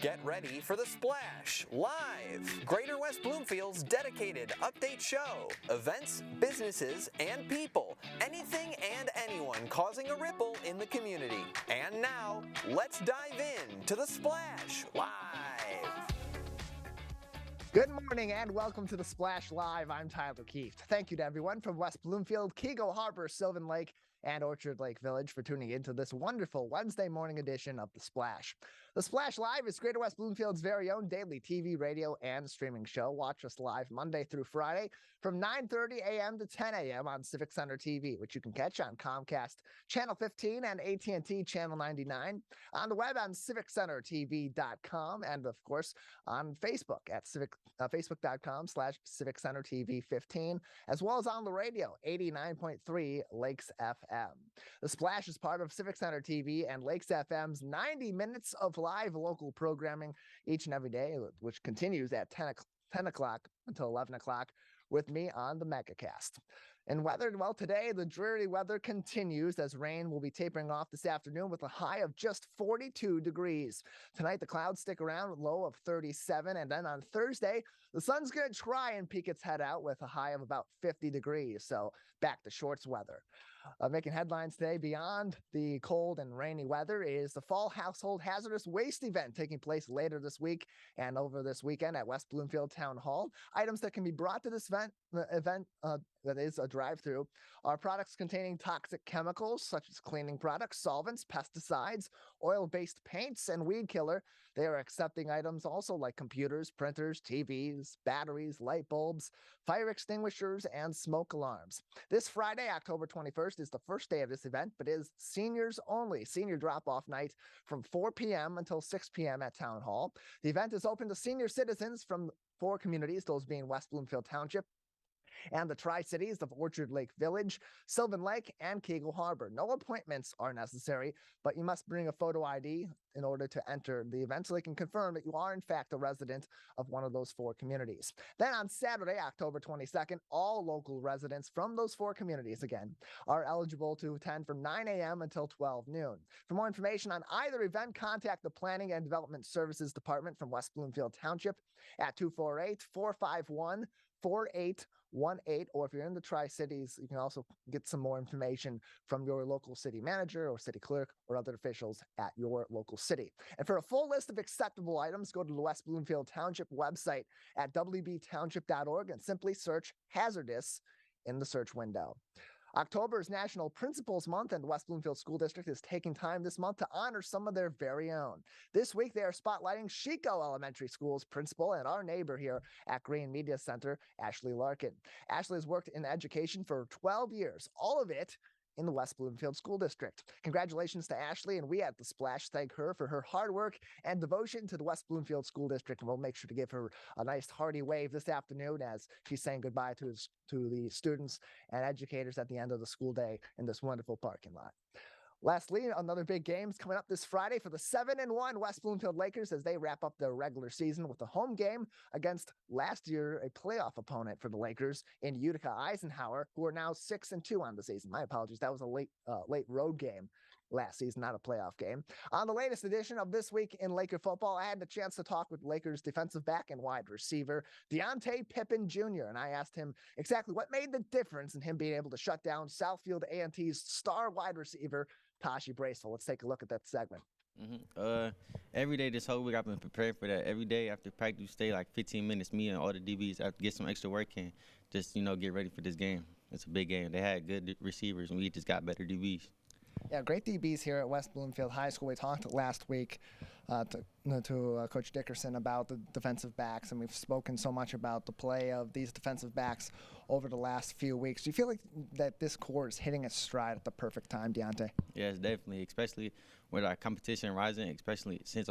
Get ready for The Splash Live, Greater West Bloomfield's dedicated update show. Events, businesses, and people. Anything and anyone causing a ripple in the community. And now, let's dive in to The Splash Live. Good morning and welcome to The Splash Live. I'm Tyler Keefe. Thank you to everyone from West Bloomfield, Keego Harbor, Sylvan Lake, and Orchard Lake Village for tuning into this wonderful Wednesday morning edition of The Splash. The Splash Live is Greater West Bloomfield's very own daily TV, radio, and streaming show. Watch us live Monday through Friday from 9:30 a.m. to 10 a.m. on Civic Center TV, which you can catch on Comcast Channel 15 and AT&T Channel 99, on the web on civiccentertv.com, and of course on Facebook at facebook.com/civiccentertv15, as well as on the radio 89.3 Lakes FM. The Splash is part of Civic Center TV and Lakes FM's 90 minutes of live local programming each and every day, which continues at 10 o'clock until 11 o'clock with me on the MegaCast. And weather, well, today the dreary weather continues as rain will be tapering off this afternoon with a high of just 42 degrees. Tonight, the clouds stick around, low of 37. And then on Thursday, the sun's going to try and peek its head out with a high of about 50 degrees. So back to shorts weather. Making headlines today beyond the cold and rainy weather is the Fall Household Hazardous Waste event taking place later this week and over this weekend at West Bloomfield Town Hall. Items that can be brought to this event that is a drive-through are products containing toxic chemicals such as cleaning products, solvents, pesticides, oil-based paints, and weed killer. They are accepting items also like computers, printers, TVs, batteries, light bulbs, fire extinguishers, and smoke alarms. This Friday, October 21st, is the first day of this event, but is seniors only. Senior drop-off night from 4 p.m. until 6 p.m. at Town Hall. The event is open to senior citizens from 4 communities, those being West Bloomfield Township and the Tri-Cities of Orchard Lake Village, Sylvan Lake, and Keego Harbor. No appointments are necessary, but you must bring a photo ID in order to enter the event so they can confirm that you are in fact a resident of one of those 4 communities. Then on Saturday, October 22nd, all local residents from those 4 communities again are eligible to attend from 9 a.m. until 12 noon. For more information on either event, contact the Planning and Development Services Department from West Bloomfield Township at 248-451-4818, or if you're in the Tri-Cities, you can also get some more information from your local city manager or city clerk or other officials at your local city. And for a full list of acceptable items, go to the West Bloomfield Township website at wbtownship.org and simply search Hazardous in the search window. October is National Principals Month, and the West Bloomfield School District is taking time this month to honor some of their very own. This week, they are spotlighting Chico Elementary School's principal and our neighbor here at Green Media Center, Ashley Larkin. Ashley has worked in education for 12 years, all of it in the West Bloomfield School District. Congratulations to Ashley, and we at The Splash thank her for her hard work and devotion to the West Bloomfield School District, and we'll make sure to give her a nice hearty wave this afternoon as she's saying goodbye to the students and educators at the end of the school day in this wonderful parking lot. Lastly, another big game is coming up this Friday for the 7-1 West Bloomfield Lakers as they wrap up their regular season with a home game against last year a playoff opponent for the Lakers in Utica Eisenhower, who are now 6-2 on the season. My apologies, that was a late road game last season, not a playoff game. On the latest edition of This Week in Laker Football, I had the chance to talk with Lakers defensive back and wide receiver Deontay Pippen Jr., and I asked him exactly what made the difference in him being able to shut down Southfield A&T's star wide receiver Tashi Bracewell. Let's take a look at that segment. Every day this whole week I've been preparing for that. Every day after practice, stay like 15 minutes. Me and all the DBs have to get some extra work in, just get ready for this game. It's a big game. They had good receivers, and we just got better DBs. Yeah, great DBs here at West Bloomfield High School. We talked last week to Coach Dickerson about the defensive backs, and we've spoken so much about the play of these defensive backs over the last few weeks. Do you feel like that this core is hitting its stride at the perfect time, Deontay? Yes, definitely, especially with our competition rising, especially since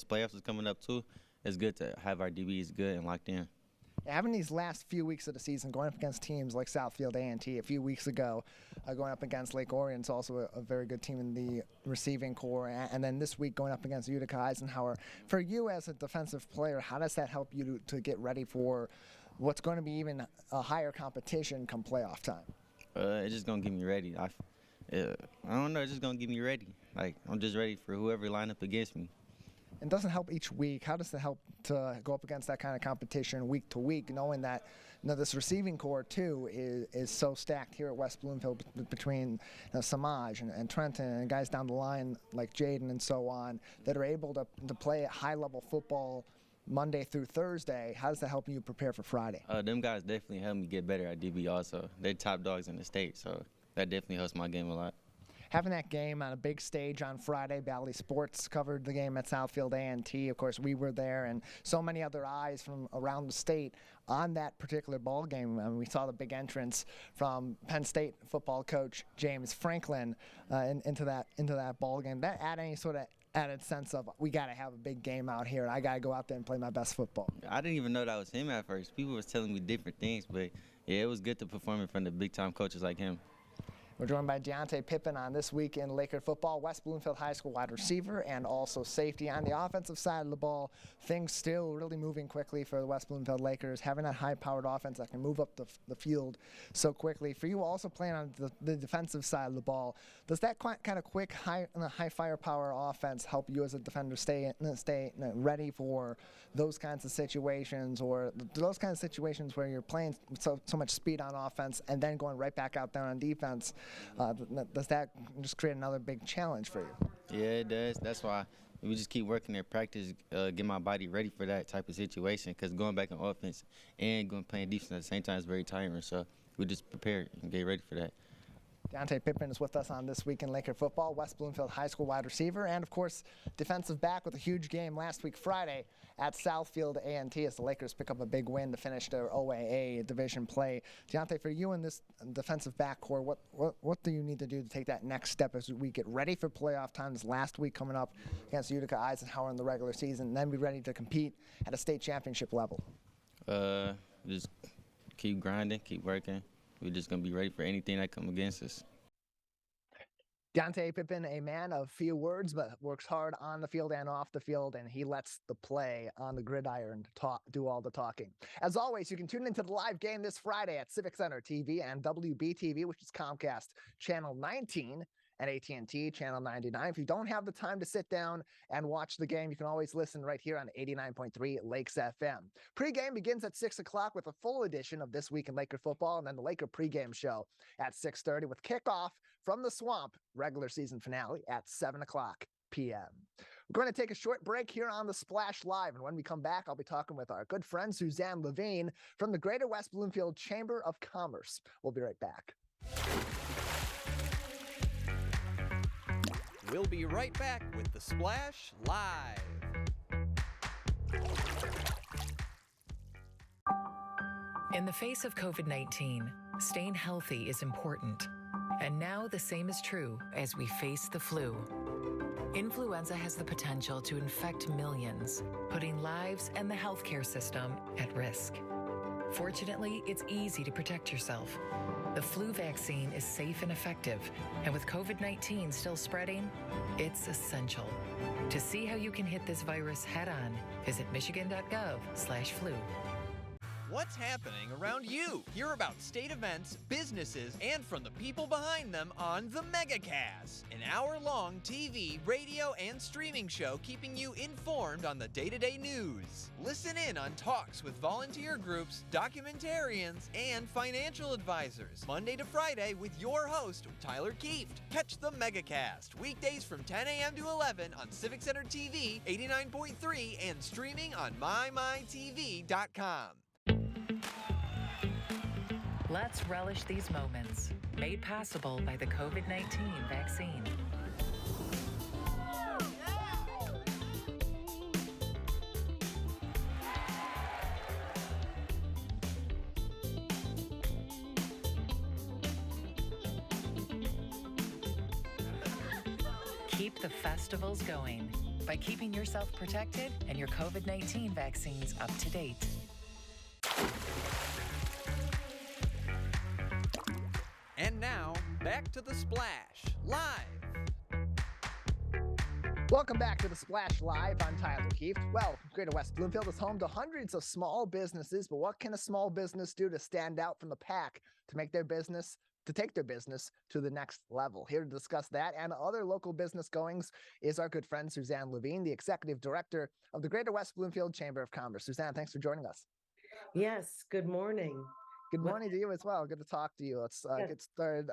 playoffs is coming up too. It's good to have our DBs good and locked in. Having these last few weeks of the season going up against teams like Southfield A&T a few weeks ago, going up against Lake Orion's also a very good team in the receiving core, and then this week going up against Utica Eisenhower. For you as a defensive player, how does that help you to get ready for what's going to be even a higher competition come playoff time? It's just going to get me ready. I don't know, it's just going to get me ready. Like, I'm just ready for whoever line up against me. and doesn't help each week. How does it help to go up against that kind of competition week to week, knowing that this receiving core too is so stacked here at West Bloomfield between Samaj and Trenton and guys down the line like Jaden and so on that are able to play high-level football Monday through Thursday? How does that help you prepare for Friday? Them guys definitely help me get better at DB also. They're top dogs in the state, so that definitely helps my game a lot. Having that game on a big stage on Friday, Valley Sports covered the game at Southfield A&T. Of course, we were there, and so many other eyes from around the state on that particular ball game. We saw the big entrance from Penn State football coach James Franklin into that ball game. That add any sort of added sense of we got to have a big game out here, and I got to go out there and play my best football. I didn't even know that was him at first. People was telling me different things, but yeah, it was good to perform in front of big-time coaches like him. We're joined by Deontay Pippin on This Week in Laker Football, West Bloomfield High School wide receiver and also safety. On the offensive side of the ball, things still really moving quickly for the West Bloomfield Lakers, having that high-powered offense that can move up the field so quickly. For you also playing on the defensive side of the ball, does that kind of quick, high firepower offense help you as a defender stay ready for those kinds of situations, or those kinds of situations where you're playing so much speed on offense and then going right back out there on defense? Does that just create another big challenge for you? Yeah, it does. That's why we just keep working at practice, get my body ready for that type of situation, because going back on offense and playing defense at the same time is very tiring. So we just prepare and get ready for that. Deontay Pippin is with us on This Week in Laker Football, West Bloomfield High School wide receiver, and of course defensive back with a huge game last week Friday at Southfield A&T as the Lakers pick up a big win to finish their OAA division play. Deontay, for you in this defensive back core, what do you need to do to take that next step as we get ready for playoff time this last week coming up against Utica Eisenhower in the regular season, and then be ready to compete at a state championship level? Just keep grinding, keep working. We're just going to be ready for anything that comes against us. Deontay Pippin, a man of few words, but works hard on the field and off the field, and he lets the play on the gridiron do all the talking. As always, you can tune into the live game this Friday at Civic Center TV and WBTV, which is Comcast Channel 19, and AT&T Channel 99. If you don't have the time to sit down and watch the game, you can always listen right here on 89.3 Lakes FM. Pre-game begins at 6 o'clock with a full edition of This Week in Laker Football, and then the Laker pregame show at 6:30 with kickoff from the Swamp regular season finale at 7 o'clock p.m. We're going to take a short break here on the Splash Live, and when we come back, I'll be talking with our good friend Suzanne Levine from the Greater West Bloomfield Chamber of Commerce. We'll be right back. We'll be right back with the Splash Live. In the face of COVID-19, staying healthy is important. And now the same is true as we face the flu. Influenza has the potential to infect millions, putting lives and the healthcare system at risk. Fortunately, it's easy to protect yourself. The flu vaccine is safe and effective, and with COVID-19 still spreading, it's essential. To see how you can hit this virus head-on, visit michigan.gov/flu. What's happening around you? Hear about state events, businesses, and from the people behind them on The MegaCast, an hour-long TV, radio, and streaming show keeping you informed on the day-to-day news. Listen in on talks with volunteer groups, documentarians, and financial advisors, Monday to Friday with your host, Tyler Kieft. Catch The MegaCast weekdays from 10 a.m. to 11 on Civic Center TV, 89.3, and streaming on mymytv.com. Let's relish these moments, made possible by the COVID-19 vaccine. Keep the festivals going by keeping yourself protected and your COVID-19 vaccines up to date. And now, back to the Splash Live. Welcome back to the Splash Live. I'm Tyler Kieft. Well, Greater West Bloomfield is home to hundreds of small businesses, but what can a small business do to stand out from the pack to make their business to take their business to the next level. Here to discuss that and other local business goings is our good friend Suzanne Levine, the Executive Director of the Greater West Bloomfield Chamber of Commerce. Suzanne, thanks for joining us. Yes, good morning. Good morning to you as well. Good to talk to you. Let's get started.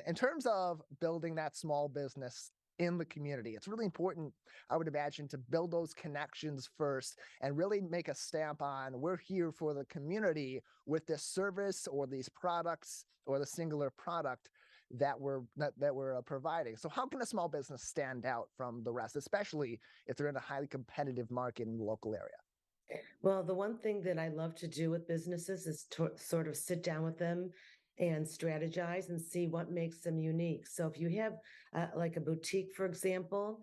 In terms of building that small business in the community, it's really important, I would imagine, to build those connections first and really make a stamp on we're here for the community with this service or these products or the singular product that we're providing. So how can a small business stand out from the rest, especially if they're in a highly competitive market in the local area? Well, the one thing that I love to do with businesses is to sort of sit down with them and strategize and see what makes them unique. So if you have like a boutique, for example,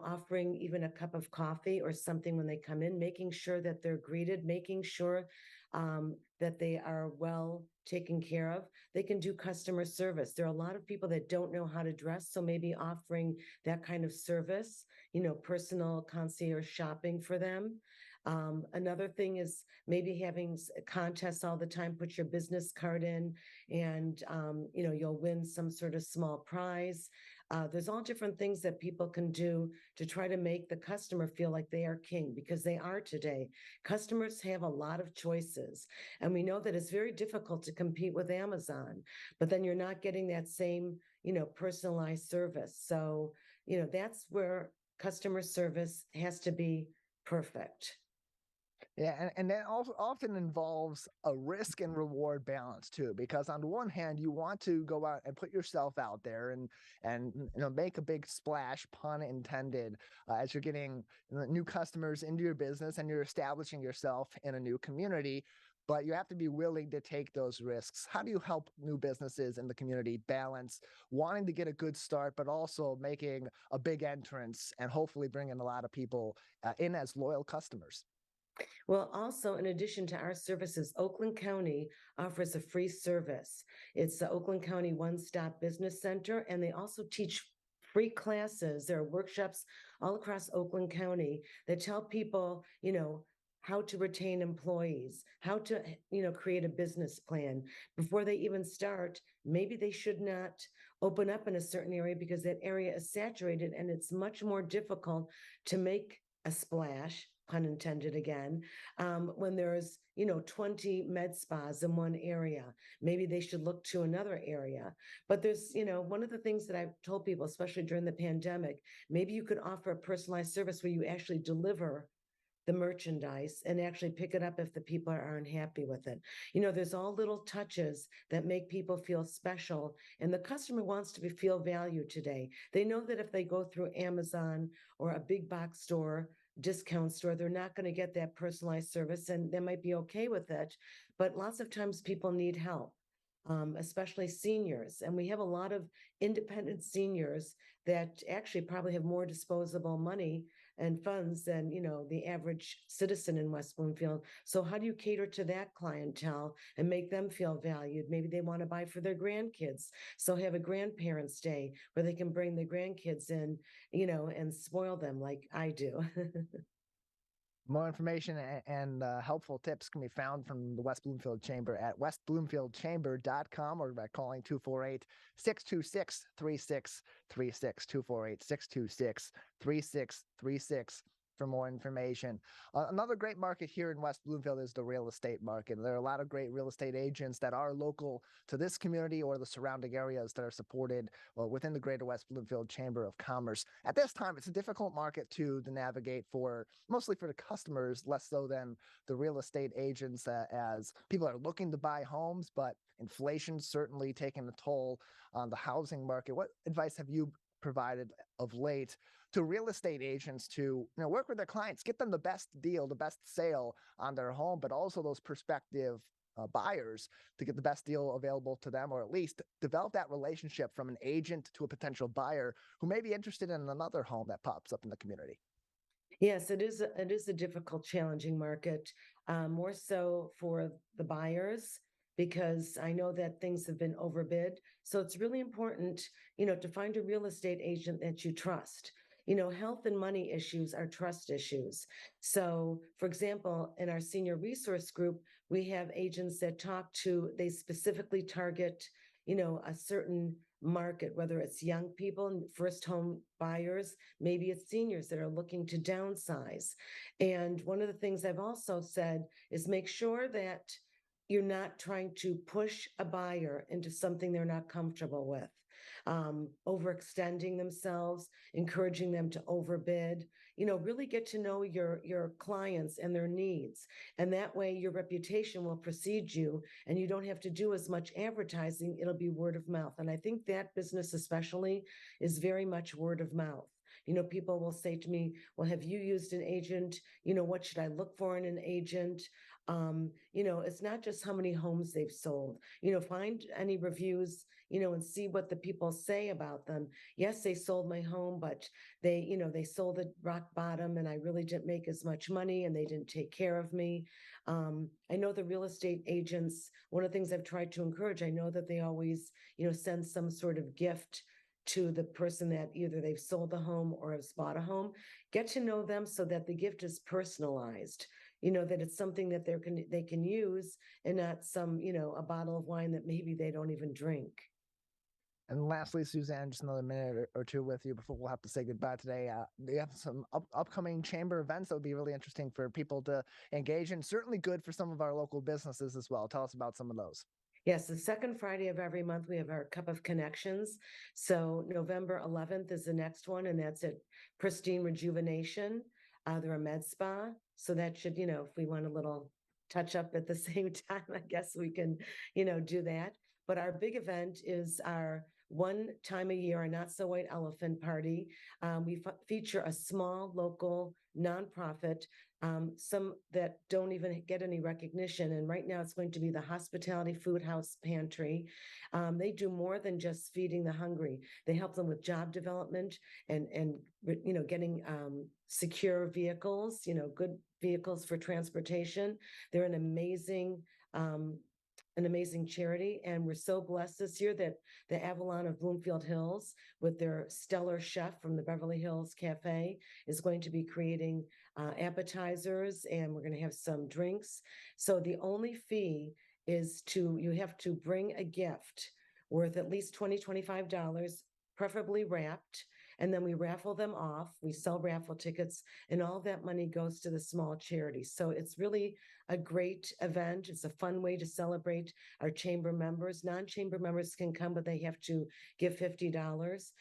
offering even a cup of coffee or something when they come in, making sure that they're greeted, making sure that they are well taken care of. They can do customer service. There are a lot of people that don't know how to dress, so maybe offering that kind of service, personal concierge shopping for them. Another thing is maybe having contests all the time, put your business card in and, you'll win some sort of small prize. There's all different things that people can do to try to make the customer feel like they are king, because they are today. Customers have a lot of choices, and we know that it's very difficult to compete with Amazon, but then you're not getting that same, personalized service. So, that's where customer service has to be perfect. Yeah, and that also often involves a risk and reward balance too, because on the one hand, you want to go out and put yourself out there and make a big splash, pun intended, as you're getting new customers into your business and you're establishing yourself in a new community. But you have to be willing to take those risks. How do you help new businesses in the community balance wanting to get a good start, but also making a big entrance and hopefully bringing a lot of people in as loyal customers? Well, also, in addition to our services, Oakland County offers a free service. It's the Oakland County One-Stop Business Center, and they also teach free classes. There are workshops all across Oakland County that tell people, how to retain employees, how to, create a business plan. Before they even start, maybe they should not open up in a certain area because that area is saturated and it's much more difficult to make a splash, pun intended again, when there's, 20 med spas in one area. Maybe they should look to another area. But there's, one of the things that I've told people, especially during the pandemic, maybe you could offer a personalized service where you actually deliver the merchandise and actually pick it up if the people are unhappy with it. There's all little touches that make people feel special, and the customer wants to feel valued today. They know that if they go through Amazon or a big box store, discount store, they're not going to get that personalized service, and they might be okay with it. But lots of times people need help. Especially seniors. And we have a lot of independent seniors that actually probably have more disposable money and funds than, the average citizen in West Bloomfield. So how do you cater to that clientele and make them feel valued? Maybe they want to buy for their grandkids. So have a grandparents' day where they can bring the grandkids in, and spoil them like I do. More information and helpful tips can be found from the West Bloomfield Chamber at westbloomfieldchamber.com or by calling 248-626-3636, 248-626-3636 for more information. Another great market here in West Bloomfield is the real estate market. There are a lot of great real estate agents that are local to this community or the surrounding areas that are supported within the Greater West Bloomfield Chamber of Commerce. At this time, it's a difficult market to navigate mostly for the customers, less so than the real estate agents, as people are looking to buy homes, but inflation certainly taking a toll on the housing market. What advice have you provided of late to real estate agents to work with their clients, get them the best deal, the best sale on their home, but also those prospective buyers to get the best deal available to them, or at least develop that relationship from an agent to a potential buyer who may be interested in another home that pops up in the community? Yes, it is. It is a difficult, challenging market, more so for the buyers, because I know that things have been overbid. So it's really important, to find a real estate agent that you trust. Health and money issues are trust issues. So, for example, in our senior resource group, we have agents that they specifically target, a certain market, whether it's young people, first home buyers, maybe it's seniors that are looking to downsize. And one of the things I've also said is make sure that you're not trying to push a buyer into something they're not comfortable with. Overextending themselves, encouraging them to overbid, really get to know your clients and their needs. And that way your reputation will precede you and you don't have to do as much advertising. It'll be word of mouth. And I think that business especially is very much word of mouth. People will say to me, well, have you used an agent? What should I look for in an agent? It's not just how many homes they've sold, find any reviews, and see what the people say about them. Yes, they sold my home, but they sold at rock bottom and I really didn't make as much money and they didn't take care of me. I know the real estate agents, one of the things I've tried to encourage, I know that they always, send some sort of gift to the person that either they've sold the home or have bought a home. Get to know them so that the gift is personalized. That it's something that they can use and not some, a bottle of wine that maybe they don't even drink. And lastly, Suzanne, just another minute or two with you before we'll have to say goodbye today. We have some upcoming chamber events that would be really interesting for people to engage in. Certainly good for some of our local businesses as well. Tell us about some of those. Yes, the second Friday of every month, we have our Cup of Connections. So November 11th is the next one, and that's at Pristine Rejuvenation. They're a med spa. So that should, if we want a little touch up at the same time, I guess we can, do that. But our big event is our one time a year, our Not So White Elephant Party. We feature a small local nonprofit, some that don't even get any recognition. And right now it's going to be the Hospitality Food House Pantry. They do more than just feeding the hungry. They help them with job development and getting secure vehicles, good vehicles for transportation. They're an amazing charity. And we're so blessed this year that the Avalon of Bloomfield Hills, with their stellar chef from the Beverly Hills Cafe, is going to be creating appetizers, and we're going to have some drinks. So the only fee is you have to bring a gift worth at least $25, preferably wrapped. And then we raffle them off. We sell raffle tickets, and all that money goes to the small charities. So it's really a great event. It's a fun way to celebrate our chamber members. Non-chamber members can come, but they have to give $50,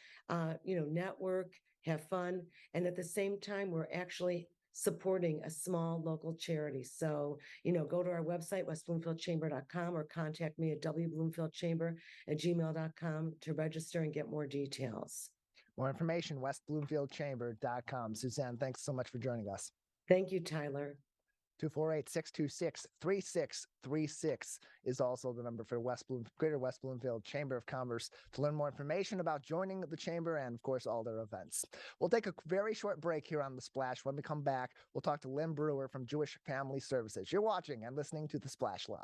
network, have fun. And at the same time, we're actually supporting a small local charity. So, go to our website, westbloomfieldchamber.com, or contact me at wbloomfieldchamber@gmail.com to register and get more details. More information, westbloomfieldchamber.com. Suzanne, thanks so much for joining us. Thank you, Tyler. 248-626-3636 is also the number for Greater West Bloomfield Chamber of Commerce to learn more information about joining the chamber and, of course, all their events. We'll take a very short break here on The Splash. When we come back, we'll talk to Lynn Breuer from Jewish Family Services. You're watching and listening to The Splash Live.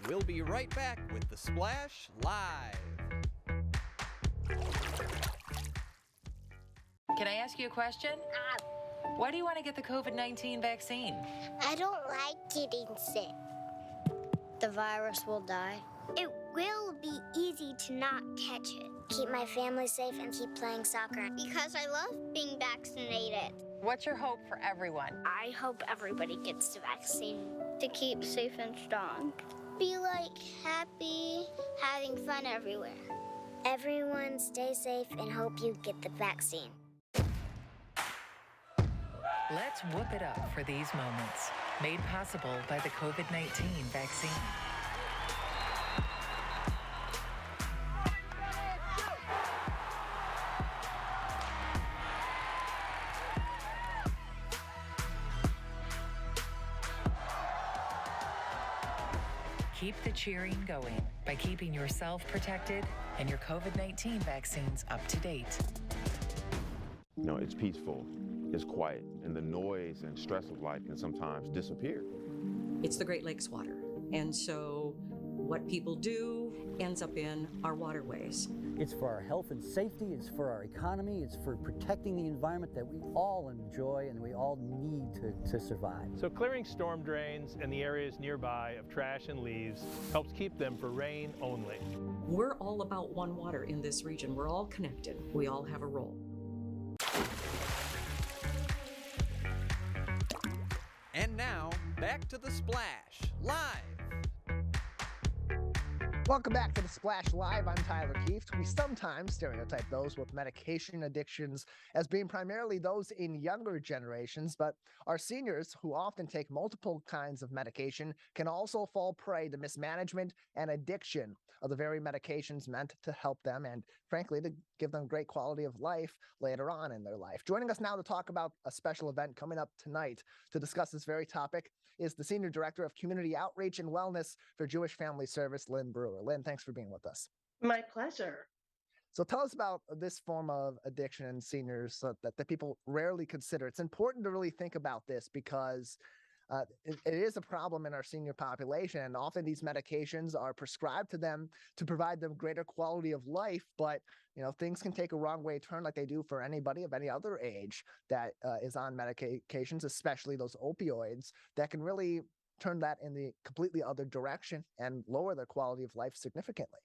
We'll be right back with The Splash Live. Can I ask you a question? Why do you want to get the COVID-19 vaccine? I don't like getting sick. The virus will die. It will be easy to not catch it. Keep my family safe and keep playing soccer. Because I love being vaccinated. What's your hope for everyone? I hope everybody gets the vaccine to keep safe and strong. Be happy, having fun everywhere. Everyone stay safe and hope you get the vaccine. Let's whoop it up for these moments. Made possible by the COVID-19 vaccine. Keep the cheering going by keeping yourself protected and your COVID-19 vaccines up to date. It's peaceful, it's quiet, and the noise and stress of life can sometimes disappear. It's the Great Lakes water. And so what people do ends up in our waterways. It's for our health and safety, it's for our economy, it's for protecting the environment that we all enjoy and we all need to survive. So clearing storm drains and the areas nearby of trash and leaves helps keep them for rain only. We're all about one water in this region. We're all connected. We all have a role. And now, back to The Splash, live. Welcome back to The Splash Live. I'm Tyler Kieft. We sometimes stereotype those with medication addictions as being primarily those in younger generations, but our seniors, who often take multiple kinds of medication, can also fall prey to mismanagement and addiction of the very medications meant to help them and, frankly, to give them great quality of life later on in their life. Joining us now to talk about a special event coming up tonight to discuss this very topic is the Senior Director of Community Outreach and Wellness for Jewish Family Service, Lynn Breuer. Lynn, thanks for being with us. My pleasure. So tell us about this form of addiction in seniors that people rarely consider. It's important to really think about this because it is a problem in our senior population, and often these medications are prescribed to them to provide them greater quality of life, but things can take a wrong way turn like they do for anybody of any other age that is on medications, especially those opioids, that can really turn that in the completely other direction and lower their quality of life significantly.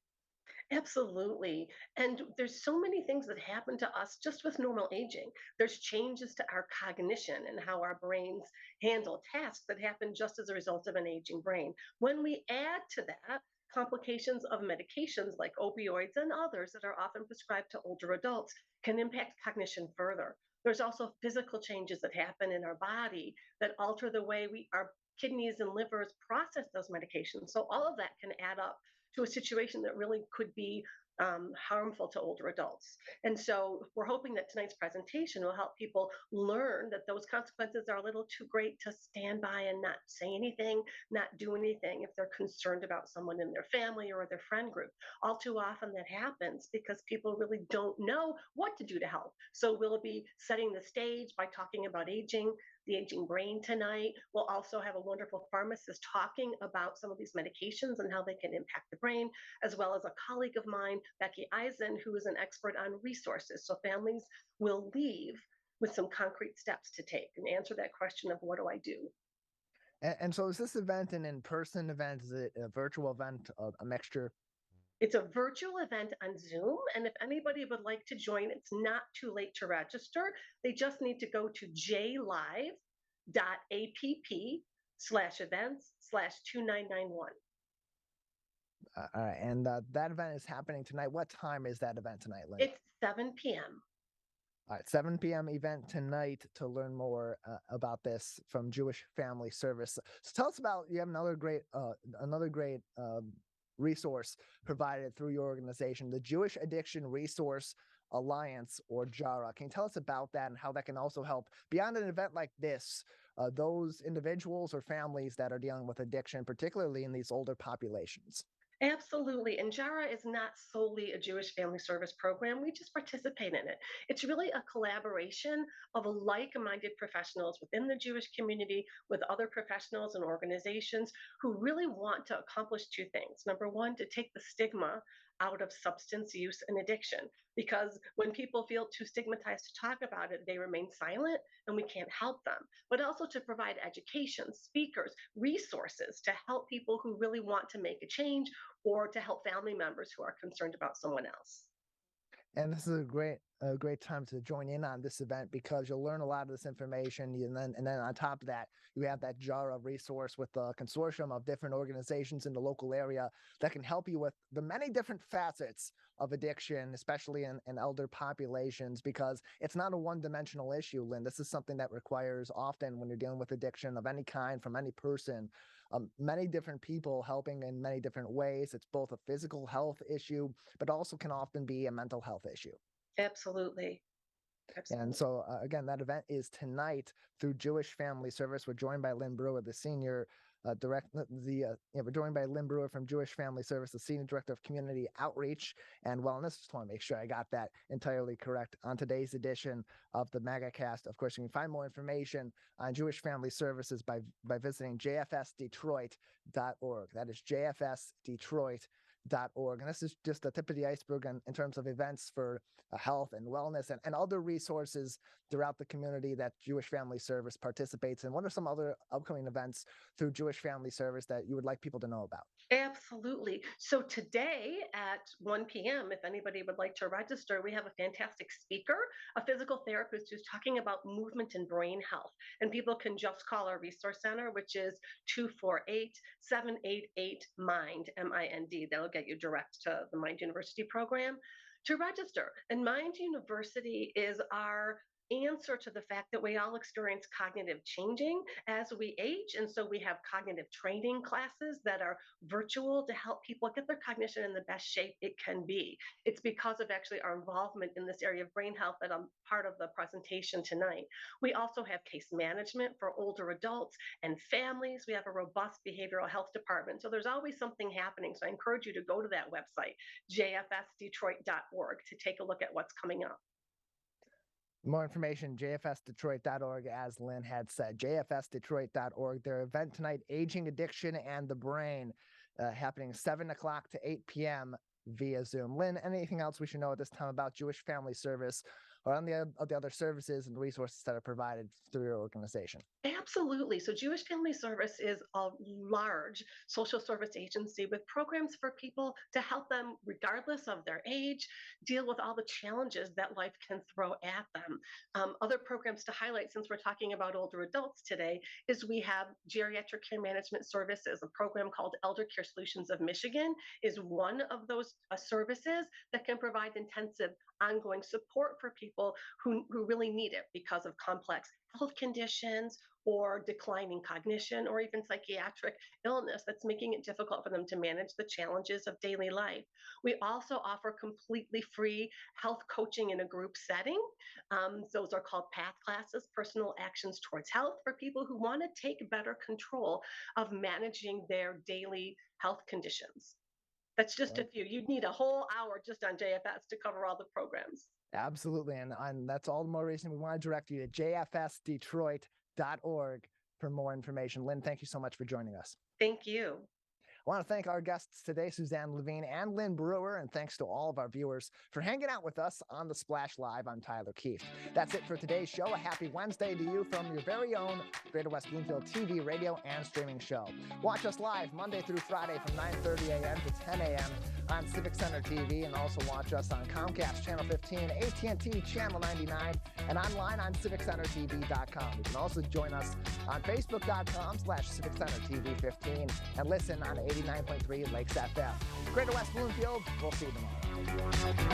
Absolutely. And there's so many things that happen to us just with normal aging. There's changes to our cognition and how our brains handle tasks that happen just as a result of an aging brain. When we add to that complications of medications like opioids and others that are often prescribed to older adults, can impact cognition further. There's also physical changes that happen in our body that alter the way our kidneys and livers process those medications. So all of that can add up to a situation that really could be harmful to older adults. And so we're hoping that tonight's presentation will help people learn that those consequences are a little too great to stand by and not say anything, not do anything if they're concerned about someone in their family or their friend group. All too often that happens because people really don't know what to do to help. So we'll be setting the stage by talking about the aging brain tonight. We'll also have a wonderful pharmacist talking about some of these medications and how they can impact the brain, as well as a colleague of mine, Becky Eisen, who is an expert on resources. So families will leave with some concrete steps to take and answer that question of what do I do? And so is this event an in-person event? Is it a virtual event, a mixture? It's a virtual event on Zoom, and if anybody would like to join, it's not too late to register. They just need to go to jlive.app/events/2991. All right, and that event is happening tonight. What time is that event tonight, Lynn? It's 7 p.m. All right, 7 p.m. event tonight to learn more about this from Jewish Family Service. So tell us about, you have another great resource provided through your organization, the Jewish Addiction Resource Alliance, or JARA. Can you tell us about that and how that can also help beyond an event like this, those individuals or families that are dealing with addiction, particularly in these older populations? Absolutely. And JARA is not solely a Jewish family service program. We just participate in it. It's really a collaboration of like-minded professionals within the Jewish community with other professionals and organizations who really want to accomplish two things. Number one, to take the stigma out of substance use and addiction, because when people feel too stigmatized to talk about it, they remain silent and we can't help them. But also to provide education, speakers, resources to help people who really want to make a change or to help family members who are concerned about someone else. And this is a great time to join in on this event because you'll learn a lot of this information. And then on top of that, you have that JARA resource with a consortium of different organizations in the local area that can help you with the many different facets of addiction, especially in elder populations, because it's not a one-dimensional issue, Lynn. This is something that requires often when you're dealing with addiction of any kind from any person, many different people helping in many different ways. It's both a physical health issue, but also can often be a mental health issue. Absolutely. And so, again, that event is tonight through Jewish Family Service. We're joined by Lynn Breuer, the senior we're joined by Lynn Breuer from Jewish Family Service, the Senior Director of Community Outreach and Wellness. Just want to make sure I got that entirely correct on today's edition of the MegaCast. Of course, you can find more information on Jewish Family Services by visiting jfsdetroit.org. That is jfsdetroit.org. org. And this is just the tip of the iceberg in terms of events for health and wellness and other resources throughout the community that Jewish Family Service participates in. What are some other upcoming events through Jewish Family Service that you would like people to know about? Absolutely. So today at 1 p.m., if anybody would like to register, we have a fantastic speaker, a physical therapist who's talking about movement and brain health. And people can just call our resource center, which is 248-788-MIND, M-I-N-D. That'll get you direct to the Mind University program to register. And Mind University is our answer to the fact that we all experience cognitive changing as we age. And so we have cognitive training classes that are virtual to help people get their cognition in the best shape it can be. It's because of actually our involvement in this area of brain health that I'm part of the presentation tonight. We also have case management for older adults and families. We have a robust behavioral health department. So there's always something happening. So I encourage you to go to that website, jfsdetroit.org, to take a look at what's coming up. More information, jfsdetroit.org, as Lynn had said, jfsdetroit.org. Their event tonight, Aging, Addiction, and the Brain, happening 7 o'clock to 8 p.m. via Zoom. Lynn, anything else we should know at this time about Jewish Family Service or on the other services and resources that are provided through your organization? Absolutely. So Jewish Family Service is a large social service agency with programs for people to help them, regardless of their age, deal with all the challenges that life can throw at them. Other programs to highlight, since we're talking about older adults today, is we have Geriatric Care Management Services. A program called Elder Care Solutions of Michigan is one of those services that can provide intensive ongoing support for people who really need it because of complex health conditions or declining cognition or even psychiatric illness that's making it difficult for them to manage the challenges of daily life. We also offer completely free health coaching in a group setting. Those are called PATH classes, Personal Actions Towards Health, for people who want to take better control of managing their daily health conditions. That's just a few. You'd need a whole hour just on JFS to cover all the programs. Absolutely. And that's all the more reason we want to direct you to jfsdetroit.org for more information. Lynn, thank you so much for joining us. Thank you. I want to thank our guests today, Suzanne Levine and Lynn Breuer, and thanks to all of our viewers for hanging out with us on The Splash Live. I'm Tyler Keefe. That's it for today's show. A happy Wednesday to you from your very own Greater West Bloomfield TV, radio, and streaming show. Watch us live Monday through Friday from 9:30 a.m. to 10 a.m. on Civic Center TV, and also watch us on Comcast Channel 15, AT&T Channel 99, and online on civiccentertv.com. You can also join us on facebook.com/civiccentertv15 and listen on 89.3 Lakes FM. Greater West Bloomfield, we'll see you tomorrow.